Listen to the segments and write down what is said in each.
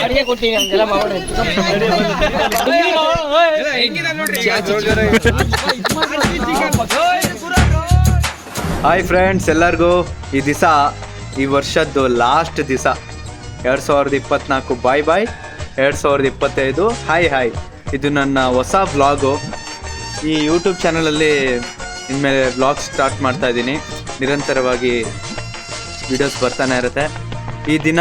ಬಾಡಿಗೆ ಕೊಟ್ಟಿನಿ ಹಂಗೆಲ್ಲ ಮಾಡಿ. ಹಾಯ್ ಫ್ರೆಂಡ್ಸ್, ಎಲ್ಲರಿಗೂ ಈ ದಿವಸ ಈ ವರ್ಷದ್ದು ಲಾಸ್ಟ್ ದಿವಸ 2024. ಬಾಯ್ ಬಾಯ್ 2025. ಹಾಯ್. ಇದು ನನ್ನ ಹೊಸ ವ್ಲಾಗು. ಈ ಯೂಟ್ಯೂಬ್ ಚಾನಲಲ್ಲಿ ಇನ್ಮೇಲೆ ವ್ಲಾಗ್ ಸ್ಟಾರ್ಟ್ ಮಾಡ್ತಾ ಇದ್ದೀನಿ. ನಿರಂತರವಾಗಿ ವಿಡಿಯೋಸ್ ಬರ್ತಾನೆ ಇರುತ್ತೆ. ಈ ದಿನ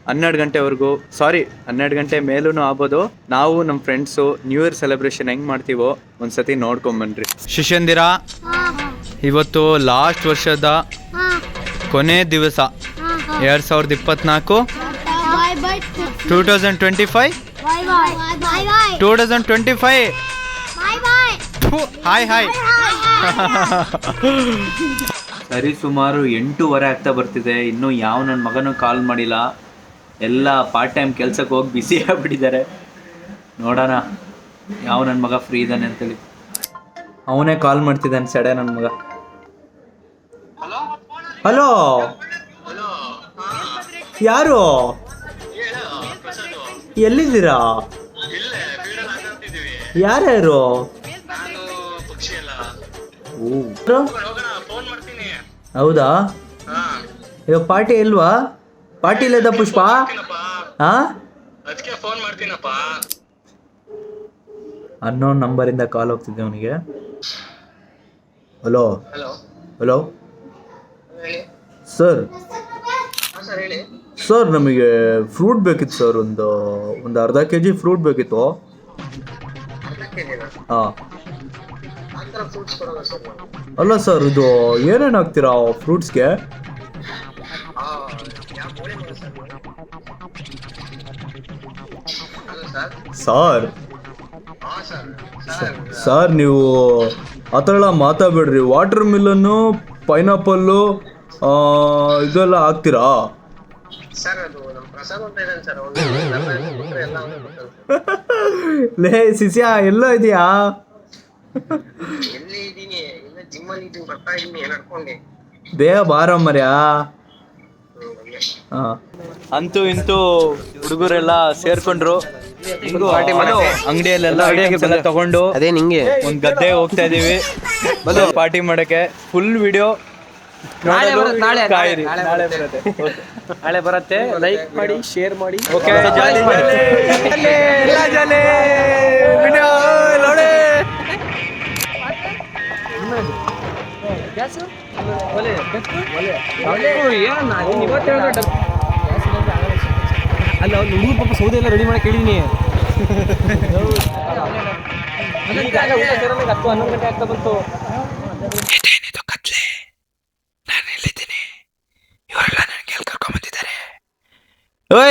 12 ಗಂಟೆವರೆಗೂ, 12 ಗಂಟೆ ಮೇಲೂ ಆಗ್ಬೋದು. ನಾವು ನಮ್ಮ ಫ್ರೆಂಡ್ಸು ನ್ಯೂ ಇಯರ್ ಸೆಲೆಬ್ರೇಷನ್ ಹೆಂಗೆ ಮಾಡ್ತೀವೋ ಒಂದ್ಸತಿ ನೋಡ್ಕೊಂಬನ್ರಿ. ಶಿಷ್ಯಂದಿರ, ಇವತ್ತು ಲಾಸ್ಟ್ ವರ್ಷದ ಕೊನೆ ದಿವಸ 2024. 2025 ಹಾಯ್. ಸರಿ, ಸುಮಾರು 8:15 ಆಗ್ತಾ ಬರ್ತಿದೆ. ಇನ್ನೂ ಯಾವ ನನ್ನ ಮಗನೂ ಕಾಲ್ ಮಾಡಿಲ್ಲ. ಎಲ್ಲ ಪಾರ್ಟ್ ಟೈಮ್ ಕೆಲ್ಸಕ್ಕೆ ಹೋಗಿ ಬಿಸಿ ಆಗ್ಬಿಟ್ಟಿದ್ದಾರೆ. ನೋಡೋಣ ಯಾವ ನನ್ನ ಮಗ ಫ್ರೀ ಇದ್ದಾನೆ ಅಂತೇಳಿ. ಅವನೇ ಕಾಲ್ ಮಾಡ್ತಿದ್ದಾನೆ ಸಡೆ ನನ್ನ ಮಗ. ಹಲೋ, ಯಾರು? ಎಲ್ಲಿದ್ದೀರಾ? ಯಾರ್ಯಾರು? ಹೌದಾ? ಇವಾಗ ಪಾರ್ಟಿ ಇಲ್ವಾ? ಪಾರ್ಟಿ ಇಲ್ಲದ ಪುಷ್ಪ? ಅನ್ನೋನ್ ನಂಬರಿಂದ ಕಾಲ್ ಹೋಗ್ತಿದ್ದೆ ಅವನಿಗೆ. ಹಲೋ ಸರ್, ನಮಗೆ ಫ್ರೂಟ್ ಬೇಕಿತ್ತು ಸರ್. ಒಂದು ಅರ್ಧ kg ಫ್ರೂಟ್ ಬೇಕಿತ್ತು. ಹಾಂ. ಅಲ್ಲ ಸರ್, ಇದು ಏನೇನು ಹಾಕ್ತೀರಾ ಫ್ರೂಟ್ಸ್ಗೆ? ಸರ್ ನೀವು ಆ ಥರ ಎಲ್ಲ ಮಾತಾಡಬೇಡ್ರಿ. ವಾಟರ್ ಮಿಲನ್ನು, ಪೈನಾಪಲ್ಲು ಇದೆಲ್ಲ ಹಾಕ್ತೀರಾ? ಲೇ ಶಿಷ್ಯ, ಎಲ್ಲೋ ಇದೆಯಾ? ಬೇಗ ಬಾರೋ ಮರ್ಯಾ. ಅಂತೂ ಇಂತೂ ಹುಡುಗರೆಲ್ಲ ಸೇರ್ಕೊಂಡ್ರು. ಅಂಗಡಿಯಲ್ಲೆಲ್ಲ ತಗೊಂಡು ಅದೇ ನಿಂಗೆ ಒಂದ್ ಗದ್ದೆ ಹೋಗ್ತಾ ಇದೀವಿ ಪಾರ್ಟಿ ಮಾಡಕ್ಕೆ. ಫುಲ್ ವಿಡಿಯೋ ನಾಳೆ ಬರುತ್ತೆ. ಲೈಕ್ ಮಾಡಿ, ಶೇರ್ ಮಾಡಿ. ಅಲ್ಲ, ಒಂದು ಹುಡುಗ ಪಾಪ ಸೌದೆ ಎಲ್ಲ ರೆಡಿ ಮಾಡಿ ಕೇಳಿದೀನಿ. 10-11 ಗಂಟೆ ಆಗ್ತಾ ಬಂತು.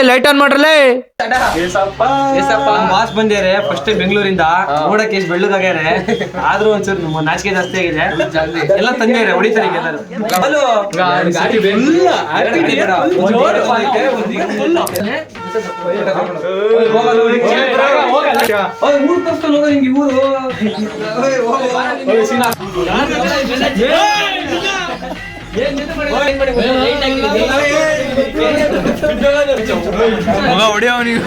ಲೈಟ್ ಆನ್ ಮಾಡ್ರಲ್ಲೇ. ಬಾಸ್ ಬಂದ್ಯಾರೆ ಫಸ್ಟ್ ಬೆಂಗಳೂರಿಂದ. ನೋಡಕ್ಕೆ ಎಷ್ಟು ಬೆಳ್ಳಗಾಗ್ಯಾರೆ, ಆದ್ರೂ ಒಂಚೂರು ನಾಚಿಕೆ ಜಾಸ್ತಿ ಆಗಿದೆ. ಎಲ್ಲ ತಂದ್ಯಾರೆ, ಹೊಡಿತಾರೆ ಈಗ ಎಲ್ಲರೂ. ಮಗ ಹೊಡಿಯವ ನೀವು.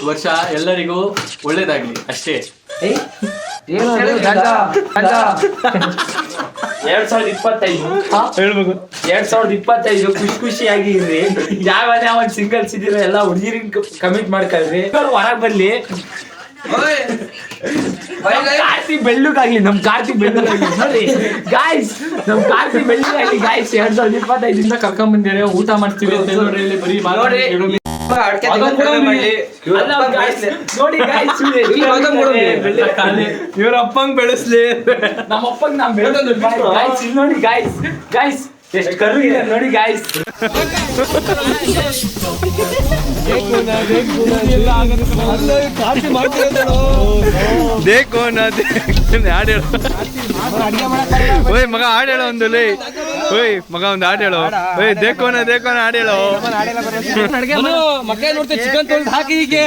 ವರ್ಷ ಎಲ್ಲರಿಗೂ ಒಳ್ಳೇದಾಗ್ಲಿ ಅಷ್ಟೇ. 2025 ಖುಷಿಯಾಗಿ ಇರ್ರಿ. ಯಾವ ಸಿಂಗಲ್ಸ್ ಇದೀರ ಎಲ್ಲ ಹುಡುಗಿರಿಗೆ ಕಮಿಟ್ ಮಾಡ್ಕೊಳ್ರಿ. ಹೊರಗೆ ಬರ್ಲಿ, ಕಾರ್ತಿಕ್ ಬೆಳ್ಳಗಾಗ್ಲಿ ನಮ್ ಕಾರ್ತಿಕ್ ಬೆಳ್ಳಗಾಗ್ಲಿ ನೋಡಿ ಗಾಯ್ಸ್ ನಮ್ ಕಾರ್ತಿಕ್ ಬೆಳ್ಳಗಾಗ್ಲಿ ಗಾಯ್ಸ್ 2025 ಕರ್ಕೊಂಡ್ ಬಂದಿರ ಊಟ ಮಾಡ್ತೀವಿ ಅಂತ ನೋಡ್ರಿ ಇಲ್ಲಿ ಬರೀ ನೋಡಿ ಗಾಯ್ಸ್ ಇವ್ರ ಅಪ್ಪಂಗ್ ಬೆಳೆಸ್ಲಿ ನಮ್ಮ ಅಪ್ಪಂಗ್ ನಾವ್ ಬೆಳೆದೋದು ಗಾಯ್ಸ್ ಇಲ್ಲಿ ನೋಡಿ ಗಾಯ್ಸ್ ಎಷ್ಟು ಕರು ಇದೆ ನೋಡಿ ಗಾಯ್ಸ್ ದೇಖೋ ನಾ ಹಾಡು ಹೇಳು ಓಯ್ ಮಗ ಹಾಡು ಹೇಳೋ ಒಂದು ಓಯ್ ಮಗ ಒಂದು ಹಾಡು ಹೇಳೋ ಓಯ್ ದೇಖೋ ನಾ ಹಾಡು ಹೇಳೋ ಮಕ್ಕಳು ನೋಡ್ತೆ ಚಿಕನ್ ತೊಳೆದು ಹಾಕಿ ಹೀಗೆ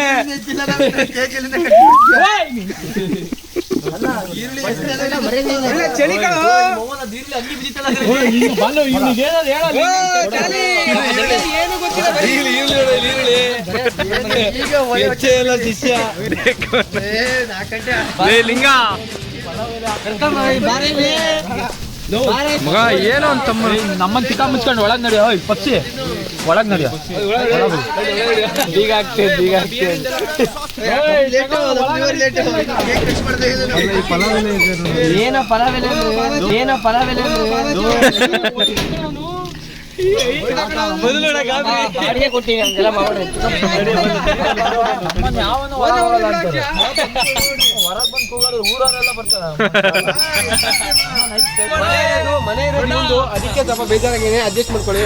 ಲಿಂಗ ಮಗ ಏನೋ ಅಂತ ನಮ್ಮನ್ ಕಿತ ಮುಚ್ಕೊಂಡು ಒಳಗ್ ನಡಿಯೋ ಪಕ್ಷಿ ಒಳಗ್ ನಡಿಯೋ ಬೀಗ ಆಗ್ತೇವೆ ಏನೋ ಪಲಾವೆಲೆ ಅಡಿಗೆ ಕೊಟ್ಟಿನಿ ಹಂಗೆಲ್ಲ ಮಾಡಿ ಹೊರಗ್ ಬಂದು ಕೂಗಾದ್ರೆ ಊರವರೆಲ್ಲ ಬರ್ತಾರ ಮನೆ ಇರೋದು ಅದಕ್ಕೆ ಸ್ವಲ್ಪ ಬೇಜಾರಾಗಿದೆ ಅಡ್ಜಸ್ಟ್ ಮಾಡ್ಕೊಳ್ಳಿ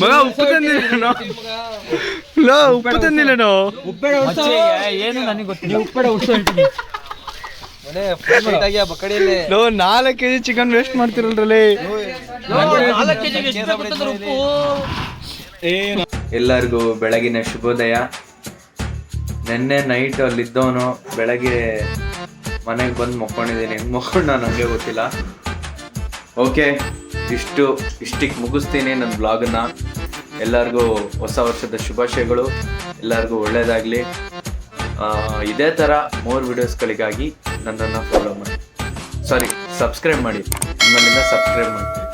ಮಗ ಉಪ್ಪು ತಂದಿಲ್ಲ ಉಪ್ಪು ತಂದಿಲ್ಲನೋ ಏನು ನನಗೆ ಗೊತ್ತಿಲ್ಲ ಉಪ್ಪಡೆ ಉಡ್ಸು ಹೇಳ್ತೀನಿ 4 kg ಚಿಕನ್ ವೇಸ್ಟ್ ಮಾಡ್ತಿರಲ್ರಲ್ಲಿ ಎಲ್ಲರಿಗೂ ಬೆಳಗಿನ ಶುಭೋದಯ. ನೆನ್ನೆ ನೈಟ್ ಅಲ್ಲಿದ್ದವನು ಬೆಳಗ್ಗೆ ಮನೆಗೆ ಬಂದು ಮಕ್ಕೊಂಡಿದ್ದೀನಿ. ಹೆಂಗೆ ಮಕ್ಕೊಂಡು ನಾನು ಹಂಗೆ ಗೊತ್ತಿಲ್ಲ. ಓಕೆ, ಇಷ್ಟಿಗೆ ಮುಗಿಸ್ತೀನಿ ನನ್ನ ಬ್ಲಾಗನ್ನ. ಎಲ್ಲರಿಗೂ ಹೊಸ ವರ್ಷದ ಶುಭಾಶಯಗಳು. ಎಲ್ಲರಿಗೂ ಒಳ್ಳೆಯದಾಗಲಿ. ಇದೇ ಥರ ಮೋರ್ ವಿಡಿಯೋಸ್ಗಳಿಗಾಗಿ ನನ್ನನ್ನು ಫಾಲೋ ಮಾಡಿ, ಸಬ್ಸ್ಕ್ರೈಬ್ ಮಾಡಿ. ನಿಮ್ಮಲ್ಲಿಂದ ಸಬ್ಸ್ಕ್ರೈಬ್ ಮಾಡಿ.